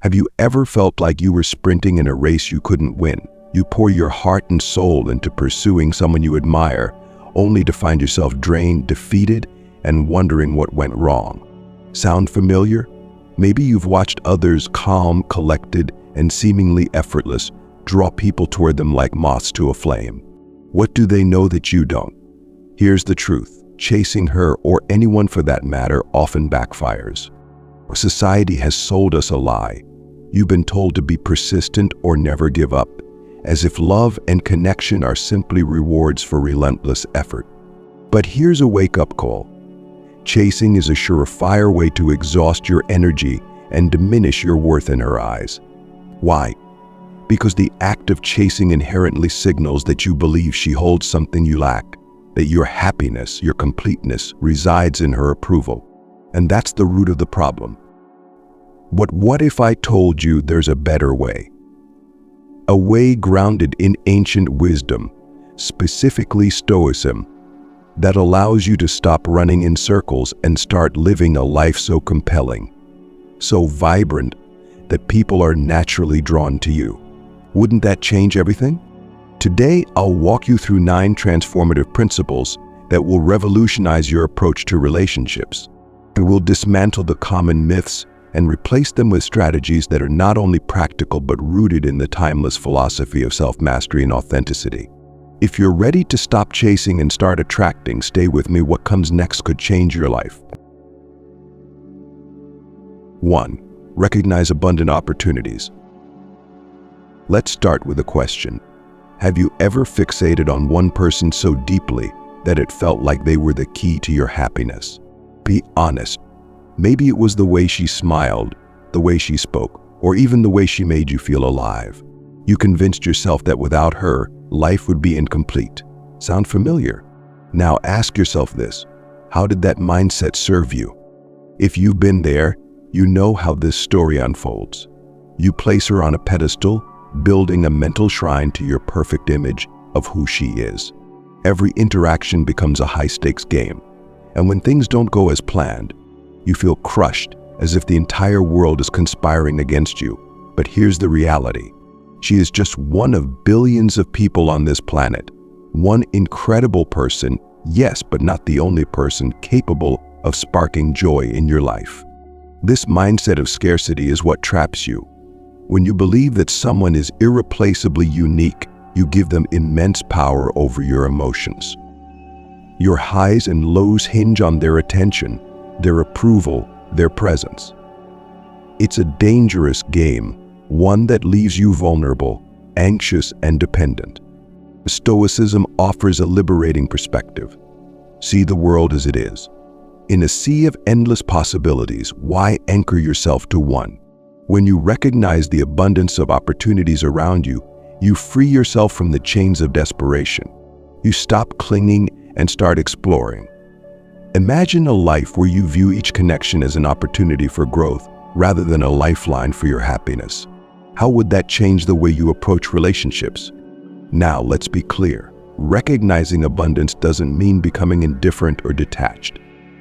Have you ever felt like you were sprinting in a race you couldn't win? You pour your heart and soul into pursuing someone you admire, only to find yourself drained, defeated, and wondering what went wrong. Sound familiar? Maybe you've watched others calm, collected, and seemingly effortless draw people toward them like moths to a flame. What do they know that you don't? Here's the truth. Chasing her, or anyone for that matter, often backfires. Society has sold us a lie. You've been told to be persistent or never give up, as if love and connection are simply rewards for relentless effort. But here's a wake-up call. Chasing is a surefire way to exhaust your energy and diminish your worth in her eyes. Why? Because the act of chasing inherently signals that you believe she holds something you lack, that your happiness, your completeness, resides in her approval. And that's the root of the problem. But what if I told you there's a better way? A way grounded in ancient wisdom, specifically Stoicism, that allows you to stop running in circles and start living a life so compelling, so vibrant, that people are naturally drawn to you. Wouldn't that change everything? Today, I'll walk you through 9 transformative principles that will revolutionize your approach to relationships. And we'll dismantle the common myths and replace them with strategies that are not only practical but rooted in the timeless philosophy of self-mastery and authenticity. If you're ready to stop chasing and start attracting, stay with me. What comes next could change your life. 1. Recognize abundant opportunities. Let's start with a question. Have you ever fixated on one person so deeply that it felt like they were the key to your happiness? Be honest. Maybe it was the way she smiled, the way she spoke, or even the way she made you feel alive. You convinced yourself that without her, life would be incomplete. Sound familiar? Now ask yourself this: how did that mindset serve you? If you've been there, you know how this story unfolds. You place her on a pedestal, building a mental shrine to your perfect image of who she is. Every interaction becomes a high-stakes game. And when things don't go as planned, you feel crushed, as if the entire world is conspiring against you. But here's the reality. She is just one of billions of people on this planet. One incredible person, yes, but not the only person capable of sparking joy in your life. This mindset of scarcity is what traps you. When you believe that someone is irreplaceably unique, you give them immense power over your emotions. Your highs and lows hinge on their attention, their approval, their presence. It's a dangerous game, one that leaves you vulnerable, anxious, and dependent. Stoicism offers a liberating perspective. See the world as it is. In a sea of endless possibilities, why anchor yourself to one? When you recognize the abundance of opportunities around you, you free yourself from the chains of desperation. You stop clinging and start exploring. Imagine a life where you view each connection as an opportunity for growth rather than a lifeline for your happiness. How would that change the way you approach relationships? Now, let's be clear. Recognizing abundance doesn't mean becoming indifferent or detached.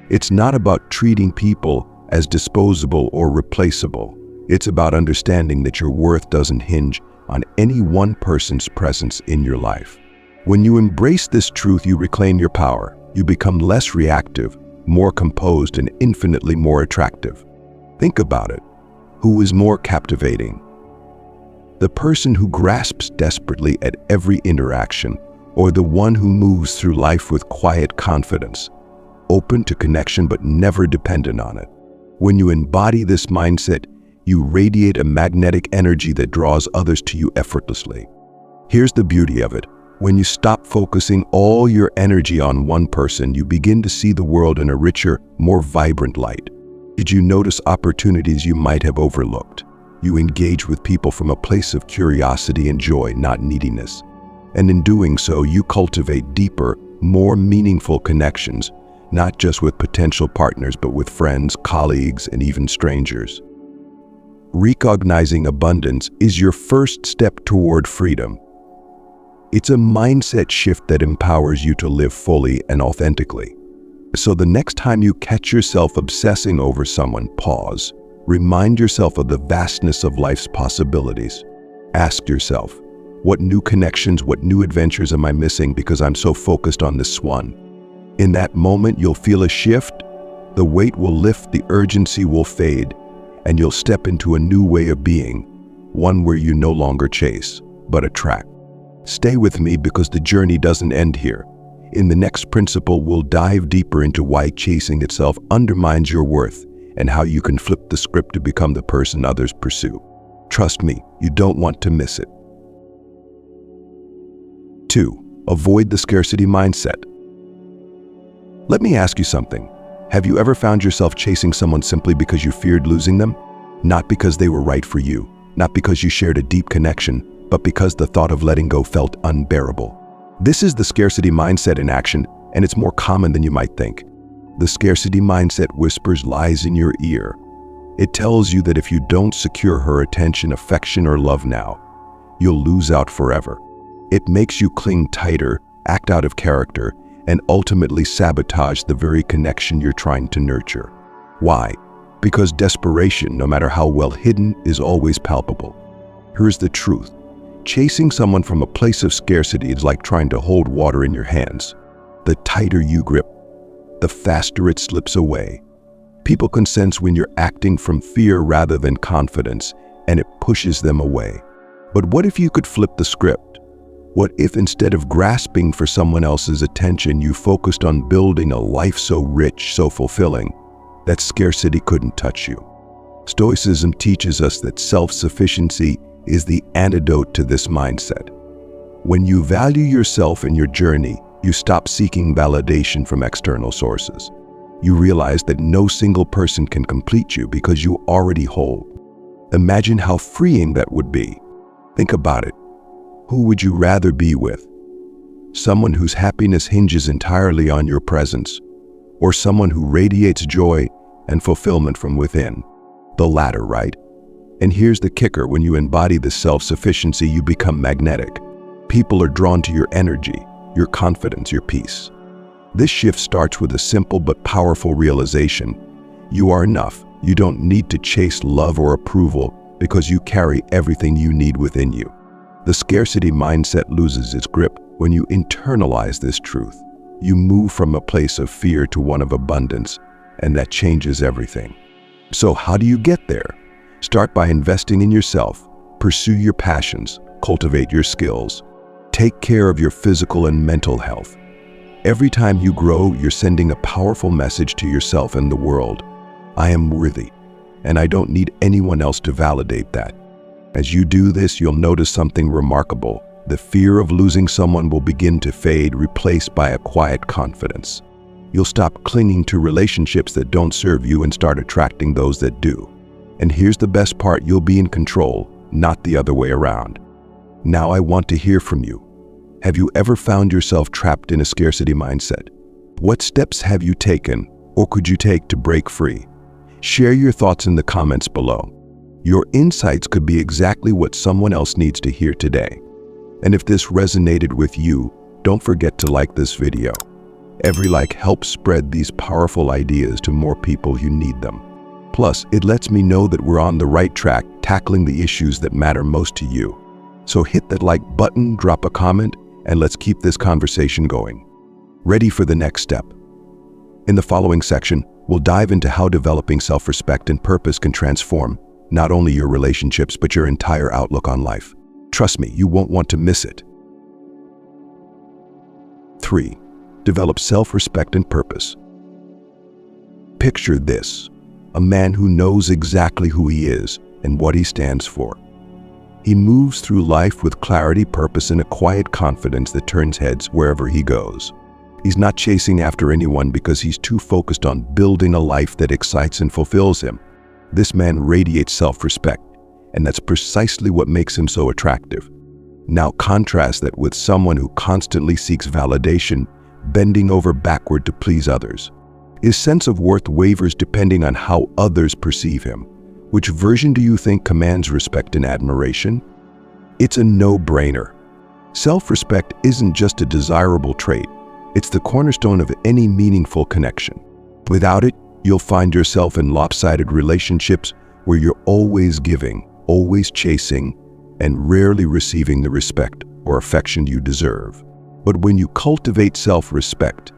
It's not about treating people as disposable or replaceable. It's about understanding that your worth doesn't hinge on any one person's presence in your life. When you embrace this truth, you reclaim your power. You become less reactive, more composed, and infinitely more attractive. Think about it. Who is more captivating? The person who grasps desperately at every interaction, or the one who moves through life with quiet confidence, open to connection but never dependent on it? When you embody this mindset, you radiate a magnetic energy that draws others to you effortlessly. Here's the beauty of it. When you stop focusing all your energy on one person, you begin to see the world in a richer, more vibrant light. Did you notice opportunities you might have overlooked? You engage with people from a place of curiosity and joy, not neediness. And in doing so, you cultivate deeper, more meaningful connections, not just with potential partners, but with friends, colleagues, and even strangers. Recognizing abundance is your first step toward freedom. It's a mindset shift that empowers you to live fully and authentically. So the next time you catch yourself obsessing over someone, pause, Remind yourself of the vastness of life's possibilities. Ask yourself, what new connections, what new adventures am I missing because I'm so focused on this one? In that moment, you'll feel a shift. The weight will lift, the urgency will fade, and you'll step into a new way of being, one where you no longer chase, but attract. Stay with me because the journey doesn't end here. In the next principle, we'll dive deeper into why chasing itself undermines your worth and how you can flip the script to become the person others pursue. Trust me, you don't want to miss it. 2. Avoid the scarcity mindset. Let me ask you something. Have you ever found yourself chasing someone simply because you feared losing them? Not because they were right for you, not because you shared a deep connection, but because the thought of letting go felt unbearable. This is the scarcity mindset in action, and it's more common than you might think. The scarcity mindset whispers lies in your ear. It tells you that if you don't secure her attention, affection, or love now, you'll lose out forever. It makes you cling tighter, act out of character, and ultimately sabotage the very connection you're trying to nurture. Why? Because desperation, no matter how well hidden, is always palpable. Here's the truth. Chasing someone from a place of scarcity is like trying to hold water in your hands. The tighter you grip, the faster it slips away. People can sense when you're acting from fear rather than confidence, and it pushes them away. But what if you could flip the script? What if instead of grasping for someone else's attention, you focused on building a life so rich, so fulfilling, that scarcity couldn't touch you? Stoicism teaches us that self-sufficiency is the antidote to this mindset. When you value yourself and your journey, you stop seeking validation from external sources. You realize that no single person can complete you because you already hold. Imagine how freeing that would be. Think about it. Who would you rather be with? Someone whose happiness hinges entirely on your presence, or someone who radiates joy and fulfillment from within? The latter, right? And here's the kicker: when you embody this self-sufficiency, you become magnetic. People are drawn to your energy, your confidence, your peace. This shift starts with a simple but powerful realization. You are enough. You don't need to chase love or approval because you carry everything you need within you. The scarcity mindset loses its grip when you internalize this truth. You move from a place of fear to one of abundance, and that changes everything. So how do you get there? Start by investing in yourself. Pursue your passions. Cultivate your skills. Take care of your physical and mental health. Every time you grow, you're sending a powerful message to yourself and the world. I am worthy, and I don't need anyone else to validate that. As you do this, you'll notice something remarkable. The fear of losing someone will begin to fade, replaced by a quiet confidence. You'll stop clinging to relationships that don't serve you and start attracting those that do. And here's the best part: you'll be in control, not the other way around. Now I want to hear from you. Have you ever found yourself trapped in a scarcity mindset? What steps have you taken, or could you take, to break free? Share your thoughts in the comments below. Your insights could be exactly what someone else needs to hear today. And if this resonated with you, don't forget to like this video. Every like helps spread these powerful ideas to more people who need them. Plus, it lets me know that we're on the right track, tackling the issues that matter most to you. So hit that like button, drop a comment, and let's keep this conversation going. Ready for the next step? In the following section, we'll dive into how developing self-respect and purpose can transform not only your relationships, but your entire outlook on life. Trust me, you won't want to miss it. 3. Develop self-respect and purpose. Picture this: a man who knows exactly who he is and what he stands for. He moves through life with clarity, purpose, and a quiet confidence that turns heads wherever he goes. He's not chasing after anyone because he's too focused on building a life that excites and fulfills him. This man radiates self-respect, and that's precisely what makes him so attractive. Now contrast that with someone who constantly seeks validation, bending over backward to please others. His sense of worth wavers depending on how others perceive him. Which version do you think commands respect and admiration? It's a no-brainer. Self-respect isn't just a desirable trait. It's the cornerstone of any meaningful connection. Without it, you'll find yourself in lopsided relationships where you're always giving, always chasing, and rarely receiving the respect or affection you deserve. But when you cultivate self-respect,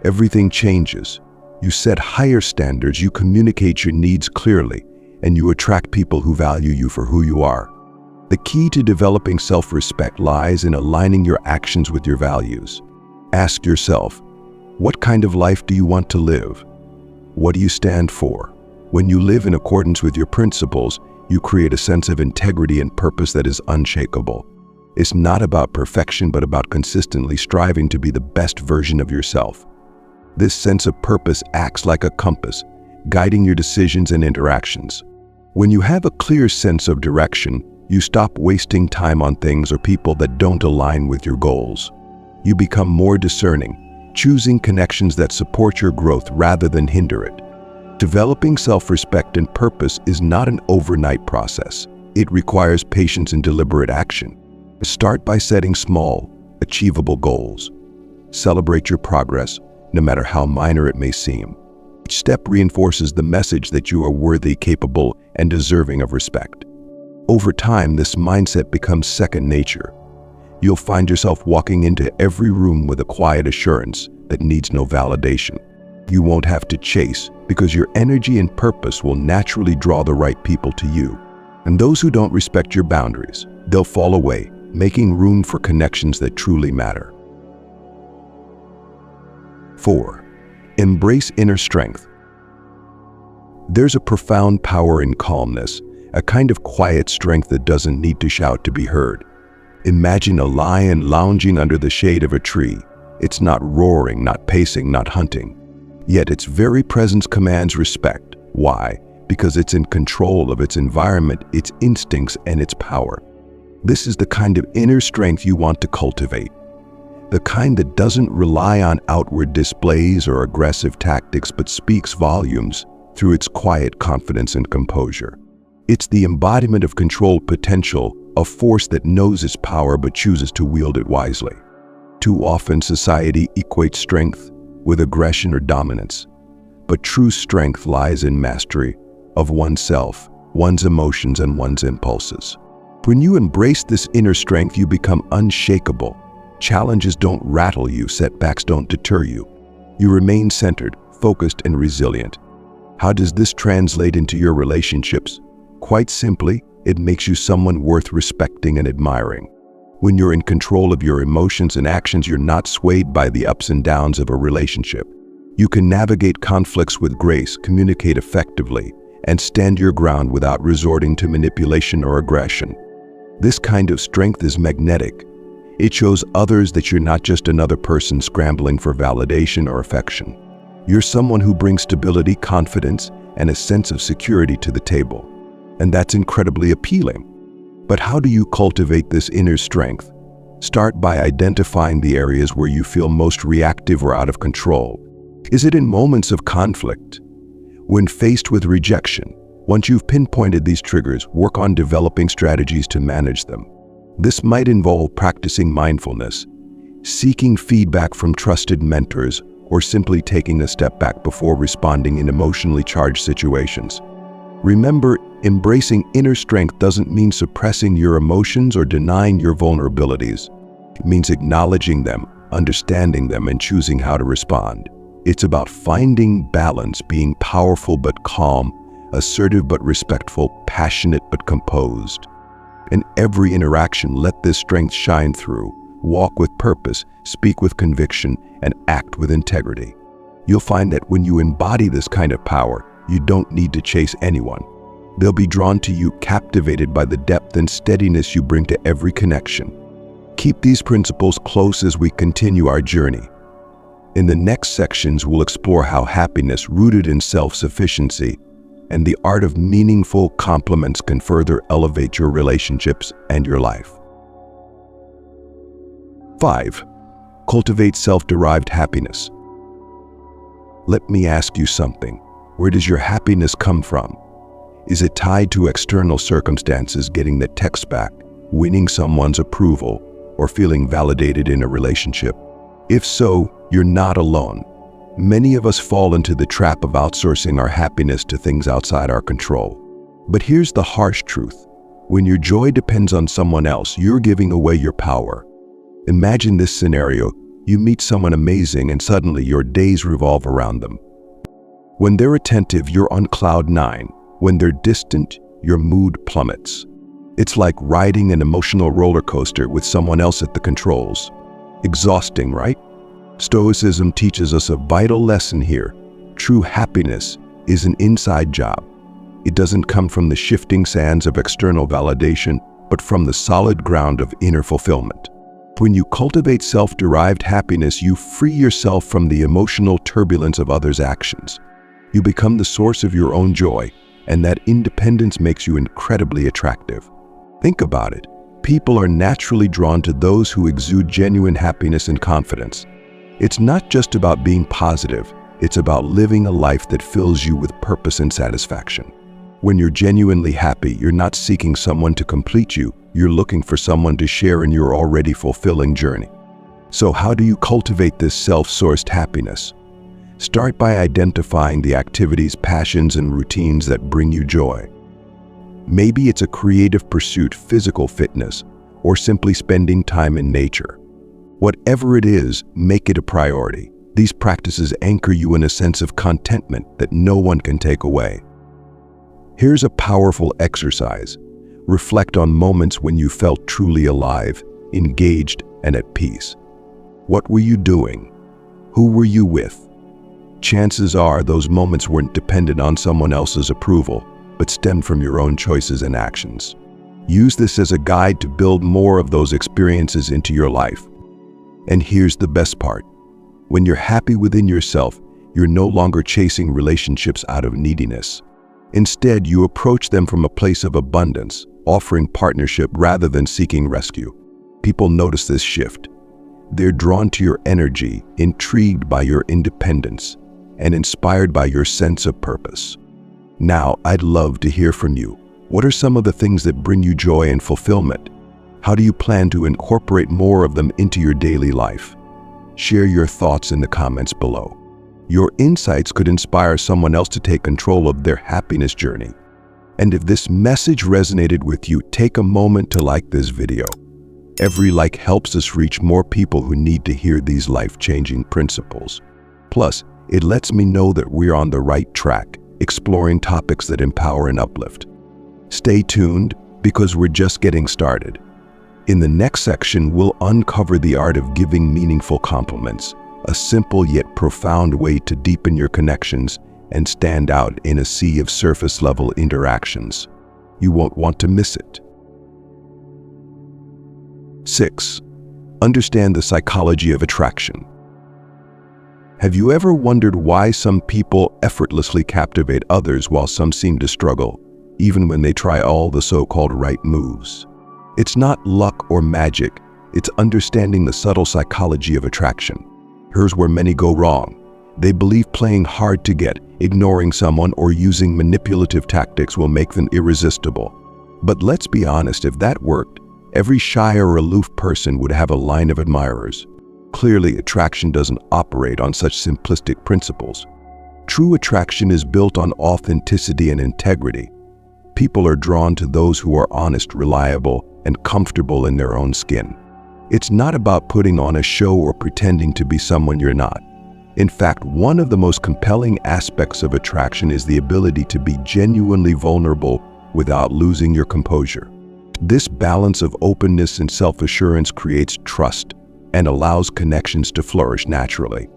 everything changes. You set higher standards, you communicate your needs clearly, and you attract people who value you for who you are. The key to developing self-respect lies in aligning your actions with your values. Ask yourself, what kind of life do you want to live? What do you stand for? When you live in accordance with your principles, you create a sense of integrity and purpose that is unshakable. It's not about perfection, but about consistently striving to be the best version of yourself. This sense of purpose acts like a compass, guiding your decisions and interactions. When you have a clear sense of direction, you stop wasting time on things or people that don't align with your goals. You become more discerning, choosing connections that support your growth rather than hinder it. Developing self-respect and purpose is not an overnight process. It requires patience and deliberate action. Start by setting small, achievable goals. Celebrate your progress, no matter how minor it may seem. Each step reinforces the message that you are worthy, capable, and deserving of respect. Over time, this mindset becomes second nature. You'll find yourself walking into every room with a quiet assurance that needs no validation. You won't have to chase, because your energy and purpose will naturally draw the right people to you. And those who don't respect your boundaries, they'll fall away, making room for connections that truly matter. 4. Embrace inner strength. There's a profound power in calmness, a kind of quiet strength that doesn't need to shout to be heard. Imagine a lion lounging under the shade of a tree. It's not roaring, not pacing, not hunting. Yet its very presence commands respect. Why? Because it's in control of its environment, its instincts, and its power. This is the kind of inner strength you want to cultivate. The kind that doesn't rely on outward displays or aggressive tactics, but speaks volumes through its quiet confidence and composure. It's the embodiment of controlled potential, a force that knows its power but chooses to wield it wisely. Too often, society equates strength with aggression or dominance. But true strength lies in mastery of oneself, one's emotions, and one's impulses. When you embrace this inner strength, you become unshakable. Challenges don't rattle you, setbacks don't deter you. You remain centered, focused, and resilient. How does this translate into your relationships? Quite simply, it makes you someone worth respecting and admiring. When you're in control of your emotions and actions, you're not swayed by the ups and downs of a relationship. You can navigate conflicts with grace, communicate effectively, and stand your ground without resorting to manipulation or aggression. This kind of strength is magnetic. It shows others that you're not just another person scrambling for validation or affection. You're someone who brings stability, confidence, and a sense of security to the table. And that's incredibly appealing. But how do you cultivate this inner strength? Start by identifying the areas where you feel most reactive or out of control. Is it in moments of conflict? When faced with rejection? Once you've pinpointed these triggers, work on developing strategies to manage them. This might involve practicing mindfulness, seeking feedback from trusted mentors, or simply taking a step back before responding in emotionally charged situations. Remember, embracing inner strength doesn't mean suppressing your emotions or denying your vulnerabilities. It means acknowledging them, understanding them, and choosing how to respond. It's about finding balance, being powerful but calm, assertive but respectful, passionate but composed. In every interaction, let this strength shine through. Walk with purpose, speak with conviction, and act with integrity. You'll find that when you embody this kind of power, you don't need to chase anyone. They'll be drawn to you, captivated by the depth and steadiness you bring to every connection. Keep these principles close as we continue our journey. In the next sections, we'll explore how happiness rooted in self-sufficiency and the art of meaningful compliments can further elevate your relationships and your life. 5. Cultivate self-derived happiness. Let me ask you something. Where does your happiness come from? Is it tied to external circumstances, getting the text back, winning someone's approval, or feeling validated in a relationship? If so, you're not alone. Many of us fall into the trap of outsourcing our happiness to things outside our control. But here's the harsh truth. When your joy depends on someone else, you're giving away your power. Imagine this scenario. You meet someone amazing and suddenly your days revolve around them. When they're attentive, you're on cloud nine. When they're distant, your mood plummets. It's like riding an emotional roller coaster with someone else at the controls. Exhausting, right? Stoicism teaches us a vital lesson here. True happiness is an inside job. It doesn't come from the shifting sands of external validation, but from the solid ground of inner fulfillment. When you cultivate self-derived happiness, you free yourself from the emotional turbulence of others' actions. You become the source of your own joy, and that independence makes you incredibly attractive. Think about it. People are naturally drawn to those who exude genuine happiness and confidence. It's not just about being positive, it's about living a life that fills you with purpose and satisfaction. When you're genuinely happy, you're not seeking someone to complete you, you're looking for someone to share in your already fulfilling journey. So how do you cultivate this self-sourced happiness? Start by identifying the activities, passions, and routines that bring you joy. Maybe it's a creative pursuit, physical fitness, or simply spending time in nature. Whatever it is, make it a priority. These practices anchor you in a sense of contentment that no one can take away. Here's a powerful exercise. Reflect on moments when you felt truly alive, engaged, and at peace. What were you doing? Who were you with? Chances are those moments weren't dependent on someone else's approval, but stemmed from your own choices and actions. Use this as a guide to build more of those experiences into your life. And here's the best part. When you're happy within yourself, you're no longer chasing relationships out of neediness. Instead, you approach them from a place of abundance, offering partnership rather than seeking rescue. People notice this shift. They're drawn to your energy, intrigued by your independence, and inspired by your sense of purpose. Now, I'd love to hear from you. What are some of the things that bring you joy and fulfillment? How do you plan to incorporate more of them into your daily life? Share your thoughts in the comments below. Your insights could inspire someone else to take control of their happiness journey. And if this message resonated with you, take a moment to like this video. Every like helps us reach more people who need to hear these life-changing principles. Plus, it lets me know that we're on the right track, exploring topics that empower and uplift. Stay tuned, because we're just getting started. In the next section, we'll uncover the art of giving meaningful compliments, a simple yet profound way to deepen your connections and stand out in a sea of surface-level interactions. You won't want to miss it. 6. Understand the psychology of attraction. Have you ever wondered why some people effortlessly captivate others while some seem to struggle, even when they try all the so-called right moves? It's not luck or magic, it's understanding the subtle psychology of attraction. Here's where many go wrong. They believe playing hard to get, ignoring someone, or using manipulative tactics will make them irresistible. But let's be honest, if that worked, every shy or aloof person would have a line of admirers. Clearly, attraction doesn't operate on such simplistic principles. True attraction is built on authenticity and integrity. People are drawn to those who are honest, reliable, and comfortable in their own skin. It's not about putting on a show or pretending to be someone you're not. In fact, one of the most compelling aspects of attraction is the ability to be genuinely vulnerable without losing your composure. This balance of openness and self-assurance creates trust and allows connections to flourish naturally.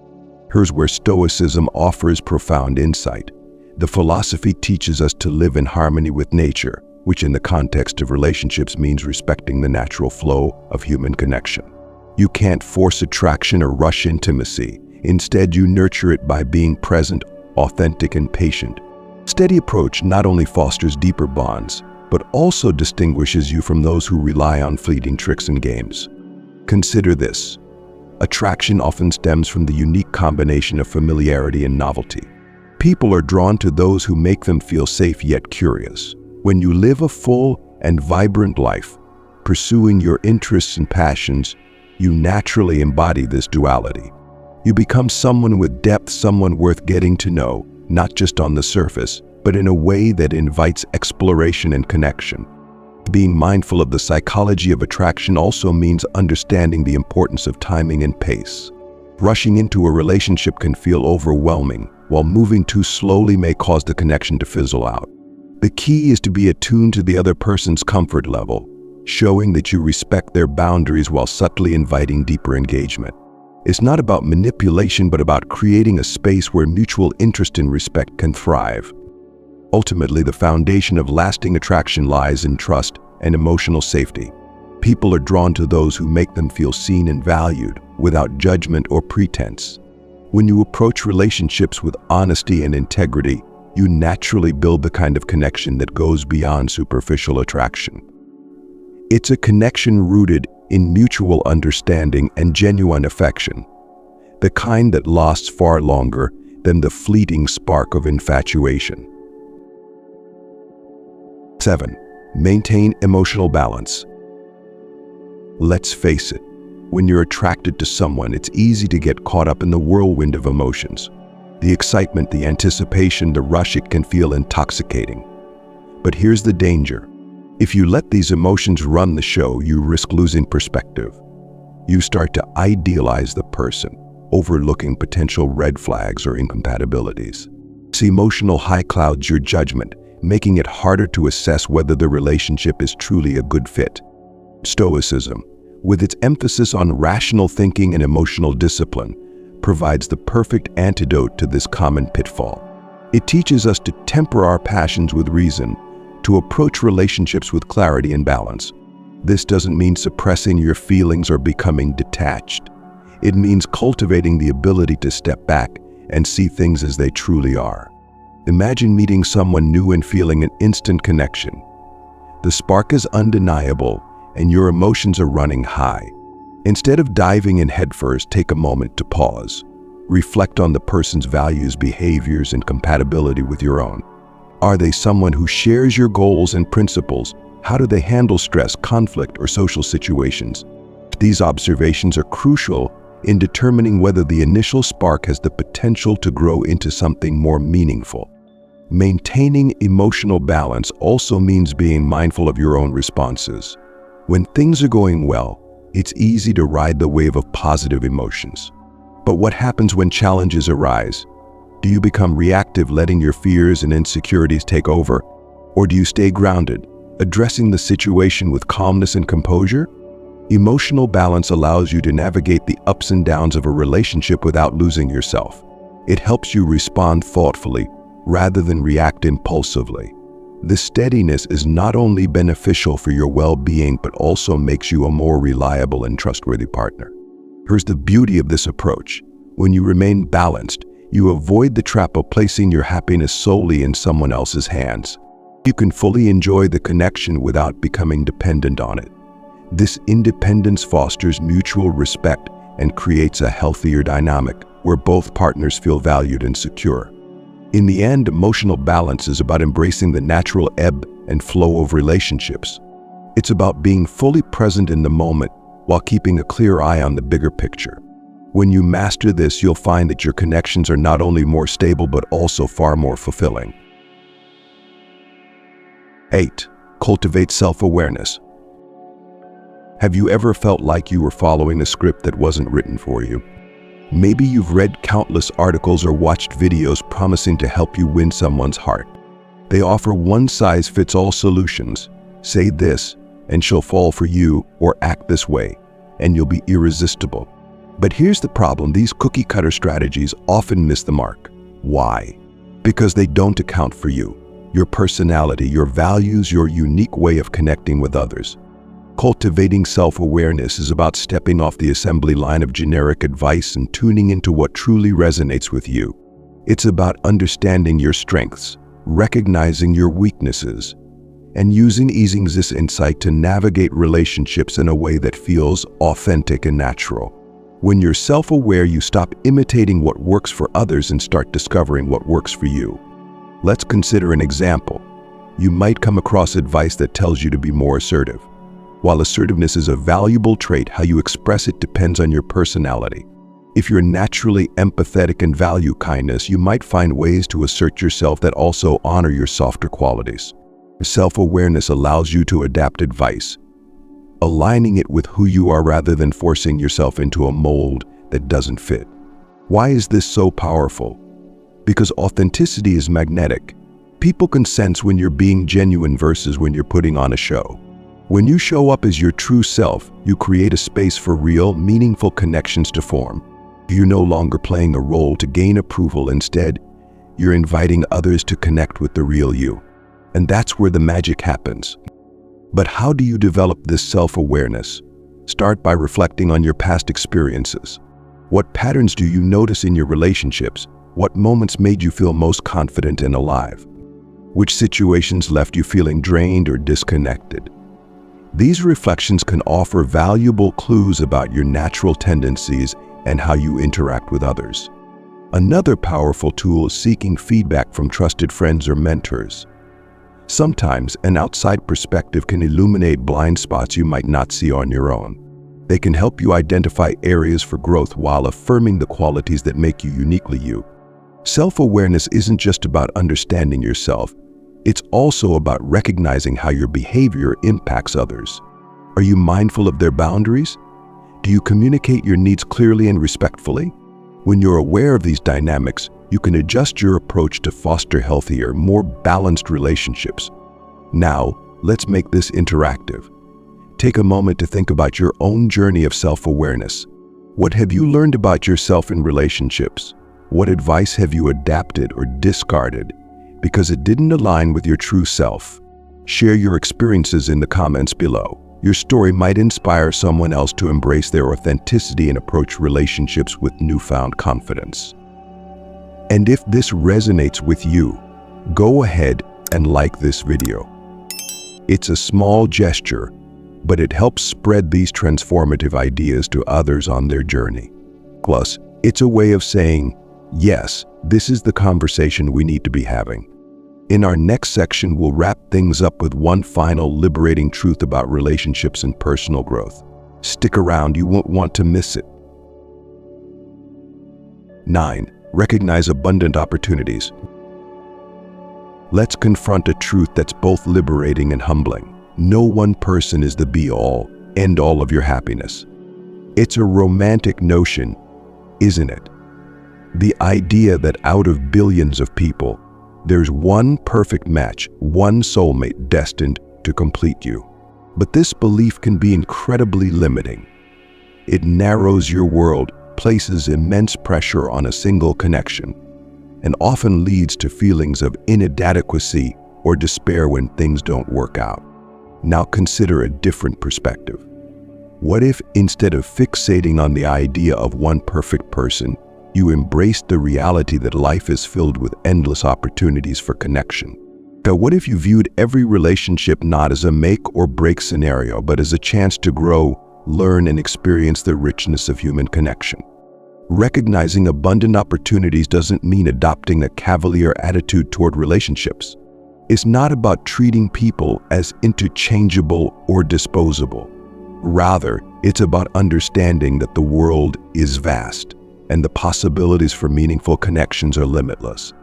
Here's where Stoicism offers profound insight. The philosophy teaches us to live in harmony with nature, which in the context of relationships means respecting the natural flow of human connection. You can't force attraction or rush intimacy. Instead, you nurture it by being present, authentic, and patient. Steady approach not only fosters deeper bonds, but also distinguishes you from those who rely on fleeting tricks and games. Consider this. Attraction often stems from the unique combination of familiarity and novelty. People are drawn to those who make them feel safe yet curious. When you live a full and vibrant life, pursuing your interests and passions, you naturally embody this duality. You become someone with depth, someone worth getting to know, not just on the surface, but in a way that invites exploration and connection. Being mindful of the psychology of attraction also means understanding the importance of timing and pace. Rushing into a relationship can feel overwhelming, while moving too slowly may cause the connection to fizzle out. The key is to be attuned to the other person's comfort level, showing that you respect their boundaries while subtly inviting deeper engagement. It's not about manipulation, but about creating a space where mutual interest and respect can thrive. Ultimately, the foundation of lasting attraction lies in trust and emotional safety. People are drawn to those who make them feel seen and valued, without judgment or pretense. When you approach relationships with honesty and integrity, you naturally build the kind of connection that goes beyond superficial attraction. It's a connection rooted in mutual understanding and genuine affection, the kind that lasts far longer than the fleeting spark of infatuation. 7. Maintain emotional balance. Let's face it, when you're attracted to someone, it's easy to get caught up in the whirlwind of emotions. The excitement, the anticipation, the rush, it can feel intoxicating. But here's the danger. If you let these emotions run the show, you risk losing perspective. You start to idealize the person, overlooking potential red flags or incompatibilities. This emotional high clouds your judgment, making it harder to assess whether the relationship is truly a good fit. Stoicism, with its emphasis on rational thinking and emotional discipline, provides the perfect antidote to this common pitfall. It teaches us to temper our passions with reason, to approach relationships with clarity and balance. This doesn't mean suppressing your feelings or becoming detached. It means cultivating the ability to step back and see things as they truly are. Imagine meeting someone new and feeling an instant connection. The spark is undeniable, and your emotions are running high. Instead of diving in headfirst, take a moment to pause. Reflect on the person's values, behaviors, and compatibility with your own. Are they someone who shares your goals and principles? How do they handle stress, conflict, or social situations? These observations are crucial in determining whether the initial spark has the potential to grow into something more meaningful. Maintaining emotional balance also means being mindful of your own responses. When things are going well, it's easy to ride the wave of positive emotions. But what happens when challenges arise? Do you become reactive, letting your fears and insecurities take over? Or do you stay grounded, addressing the situation with calmness and composure? Emotional balance allows you to navigate the ups and downs of a relationship without losing yourself. It helps you respond thoughtfully rather than react impulsively. This steadiness is not only beneficial for your well-being, but also makes you a more reliable and trustworthy partner. Here's the beauty of this approach. When you remain balanced, you avoid the trap of placing your happiness solely in someone else's hands. You can fully enjoy the connection without becoming dependent on it. This independence fosters mutual respect and creates a healthier dynamic where both partners feel valued and secure. In the end, emotional balance is about embracing the natural ebb and flow of relationships. It's about being fully present in the moment while keeping a clear eye on the bigger picture. When you master this, you'll find that your connections are not only more stable but also far more fulfilling. 8. Cultivate self-awareness. Have you ever felt like you were following a script that wasn't written for you? Maybe you've read countless articles or watched videos promising to help you win someone's heart. They offer one-size-fits-all solutions. Say this, and she'll fall for you, or act this way, and you'll be irresistible. But here's the problem. These cookie-cutter strategies often miss the mark. Why? Because they don't account for you, your personality, your values, your unique way of connecting with others. Cultivating self-awareness is about stepping off the assembly line of generic advice and tuning into what truly resonates with you. It's about understanding your strengths, recognizing your weaknesses, and using this insight to navigate relationships in a way that feels authentic and natural. When you're self-aware, you stop imitating what works for others and start discovering what works for you. Let's consider an example. You might come across advice that tells you to be more assertive. While assertiveness is a valuable trait, how you express it depends on your personality. If you're naturally empathetic and value kindness, you might find ways to assert yourself that also honor your softer qualities. Self-awareness allows you to adapt advice, aligning it with who you are rather than forcing yourself into a mold that doesn't fit. Why is this so powerful? Because authenticity is magnetic. People can sense when you're being genuine versus when you're putting on a show. When you show up as your true self, you create a space for real, meaningful connections to form. You're no longer playing a role to gain approval. Instead, you're inviting others to connect with the real you. And that's where the magic happens. But how do you develop this self-awareness? Start by reflecting on your past experiences. What patterns do you notice in your relationships? What moments made you feel most confident and alive? Which situations left you feeling drained or disconnected? These reflections can offer valuable clues about your natural tendencies and how you interact with others. Another powerful tool is seeking feedback from trusted friends or mentors. Sometimes an outside perspective can illuminate blind spots you might not see on your own. They can help you identify areas for growth while affirming the qualities that make you uniquely you. Self-awareness isn't just about understanding yourself. It's also about recognizing how your behavior impacts others. Are you mindful of their boundaries? Do you communicate your needs clearly and respectfully? When you're aware of these dynamics, you can adjust your approach to foster healthier, more balanced relationships. Now, let's make this interactive. Take a moment to think about your own journey of self-awareness. What have you learned about yourself in relationships? What advice have you adapted or discarded because it didn't align with your true self? Share your experiences in the comments below. Your story might inspire someone else to embrace their authenticity and approach relationships with newfound confidence. And if this resonates with you, go ahead and like this video. It's a small gesture, but it helps spread these transformative ideas to others on their journey. Plus, it's a way of saying, yes, this is the conversation we need to be having. In our next section, we'll wrap things up with one final liberating truth about relationships and personal growth. Stick around, you won't want to miss it. 9. Recognize abundant opportunities. Let's confront a truth that's both liberating and humbling. No one person is the be-all, end-all of your happiness. It's a romantic notion, isn't it? The idea that out of billions of people, there's one perfect match, one soulmate destined to complete you. But this belief can be incredibly limiting. It narrows your world, places immense pressure on a single connection, and often leads to feelings of inadequacy or despair when things don't work out. Now consider a different perspective. What if, instead of fixating on the idea of one perfect person, you embraced the reality that life is filled with endless opportunities for connection? Now, what if you viewed every relationship not as a make or break scenario, but as a chance to grow, learn, and experience the richness of human connection? Recognizing abundant opportunities doesn't mean adopting a cavalier attitude toward relationships. It's not about treating people as interchangeable or disposable. Rather, it's about understanding that the world is vast and the possibilities for meaningful connections are limitless.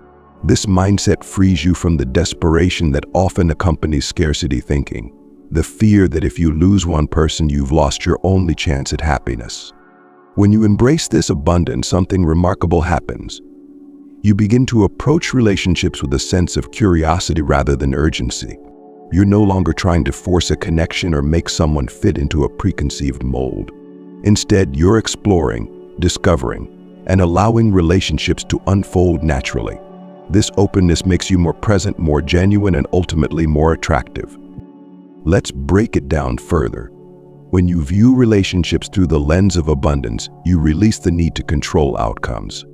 This mindset frees you from the desperation that often accompanies scarcity thinking, the fear that if you lose one person, you've lost your only chance at happiness. When you embrace this abundance, something remarkable happens. You begin to approach relationships with a sense of curiosity rather than urgency. You're no longer trying to force a connection or make someone fit into a preconceived mold. Instead, you're exploring, discovering, and allowing relationships to unfold naturally. This openness makes you more present, more genuine, and ultimately more attractive. Let's break it down further. When you view relationships through the lens of abundance, you release the need to control outcomes.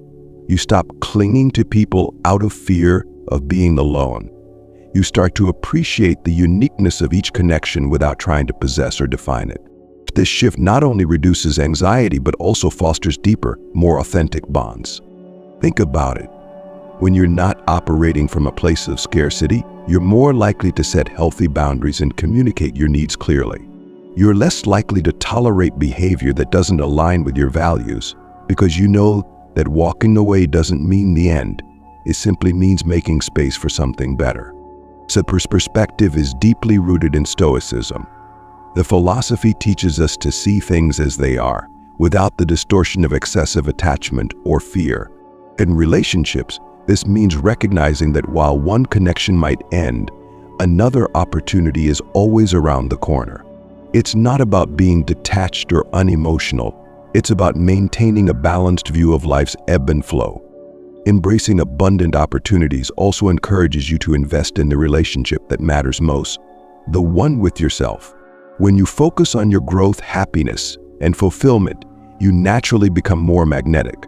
You stop clinging to people out of fear of being alone. You start to appreciate the uniqueness of each connection without trying to possess or define it. This shift not only reduces anxiety, but also fosters deeper, more authentic bonds. Think about it. When you're not operating from a place of scarcity, you're more likely to set healthy boundaries and communicate your needs clearly. You're less likely to tolerate behavior that doesn't align with your values, because you know that walking away doesn't mean the end. It simply means making space for something better. So perspective is deeply rooted in Stoicism. The philosophy teaches us to see things as they are, without the distortion of excessive attachment or fear. In relationships, this means recognizing that while one connection might end, another opportunity is always around the corner. It's not about being detached or unemotional. It's about maintaining a balanced view of life's ebb and flow. Embracing abundant opportunities also encourages you to invest in the relationship that matters most, the one with yourself. When you focus on your growth, happiness, and fulfillment, you naturally become more magnetic.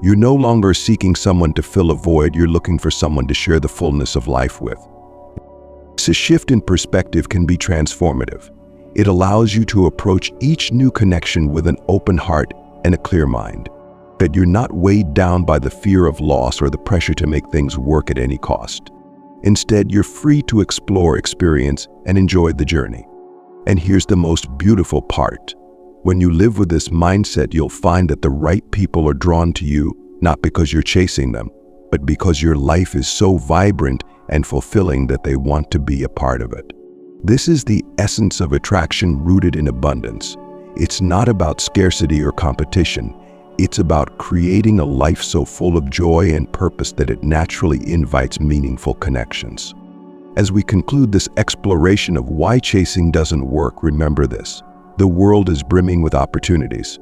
You're no longer seeking someone to fill a void, you're looking for someone to share the fullness of life with. This shift in perspective can be transformative. It allows you to approach each new connection with an open heart and a clear mind. That you're not weighed down by the fear of loss or the pressure to make things work at any cost. Instead, you're free to explore, experience, and enjoy the journey. And here's the most beautiful part. When you live with this mindset, you'll find that the right people are drawn to you, not because you're chasing them, but because your life is so vibrant and fulfilling that they want to be a part of it. This is the essence of attraction rooted in abundance. It's not about scarcity or competition. It's about creating a life so full of joy and purpose that it naturally invites meaningful connections. As we conclude this exploration of why chasing doesn't work, remember this: the world is brimming with opportunities.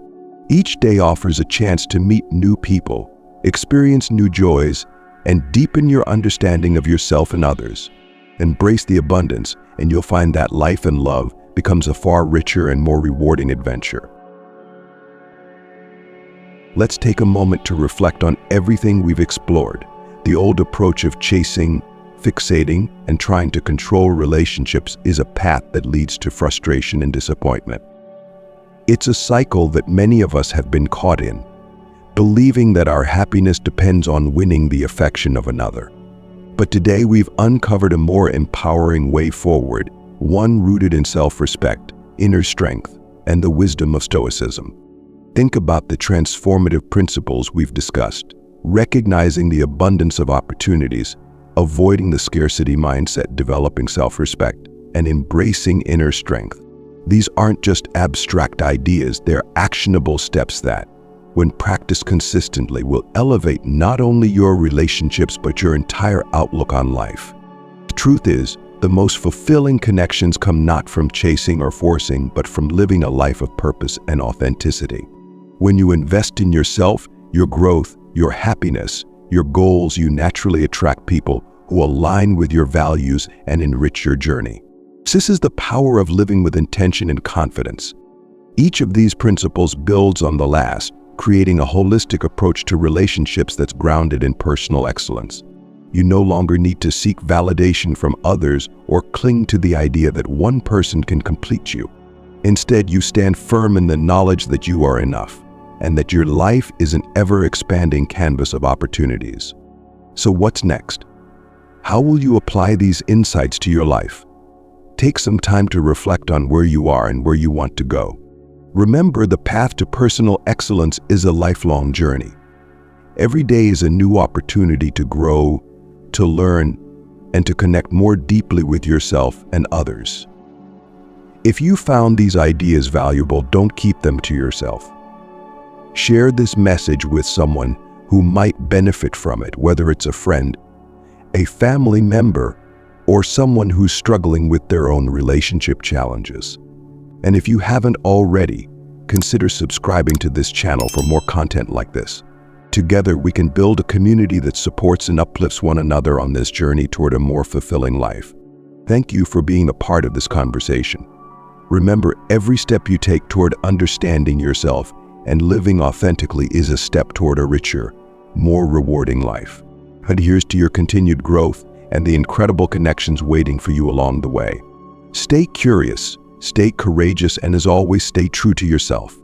Each day offers a chance to meet new people, experience new joys, and deepen your understanding of yourself and others. Embrace the abundance, and you'll find that life and love becomes a far richer and more rewarding adventure. Let's take a moment to reflect on everything we've explored. The old approach of chasing, fixating, and trying to control relationships is a path that leads to frustration and disappointment. It's a cycle that many of us have been caught in, believing that our happiness depends on winning the affection of another. But today we've uncovered a more empowering way forward, one rooted in self-respect, inner strength, and the wisdom of Stoicism. Think about the transformative principles we've discussed: recognizing the abundance of opportunities, avoiding the scarcity mindset, developing self-respect, and embracing inner strength. These aren't just abstract ideas, they're actionable steps that, when practiced consistently, will elevate not only your relationships but your entire outlook on life. The truth is, the most fulfilling connections come not from chasing or forcing, but from living a life of purpose and authenticity. When you invest in yourself, your growth, your happiness, your goals, you naturally attract people who align with your values and enrich your journey. This is the power of living with intention and confidence. Each of these principles builds on the last, creating a holistic approach to relationships that's grounded in personal excellence. You no longer need to seek validation from others or cling to the idea that one person can complete you. Instead, you stand firm in the knowledge that you are enough, and that your life is an ever-expanding canvas of opportunities. So what's next? How will you apply these insights to your life? Take some time to reflect on where you are and where you want to go. Remember, the path to personal excellence is a lifelong journey. Every day is a new opportunity to grow, to learn, and to connect more deeply with yourself and others. If you found these ideas valuable, don't keep them to yourself. Share this message with someone who might benefit from it, whether it's a friend, a family member, or someone who's struggling with their own relationship challenges. And if you haven't already, consider subscribing to this channel for more content like this. Together, we can build a community that supports and uplifts one another on this journey toward a more fulfilling life. Thank you for being a part of this conversation. Remember, every step you take toward understanding yourself and living authentically is a step toward a richer, more rewarding life. And here's to your continued growth and the incredible connections waiting for you along the way. Stay curious, stay courageous, and as always, stay true to yourself.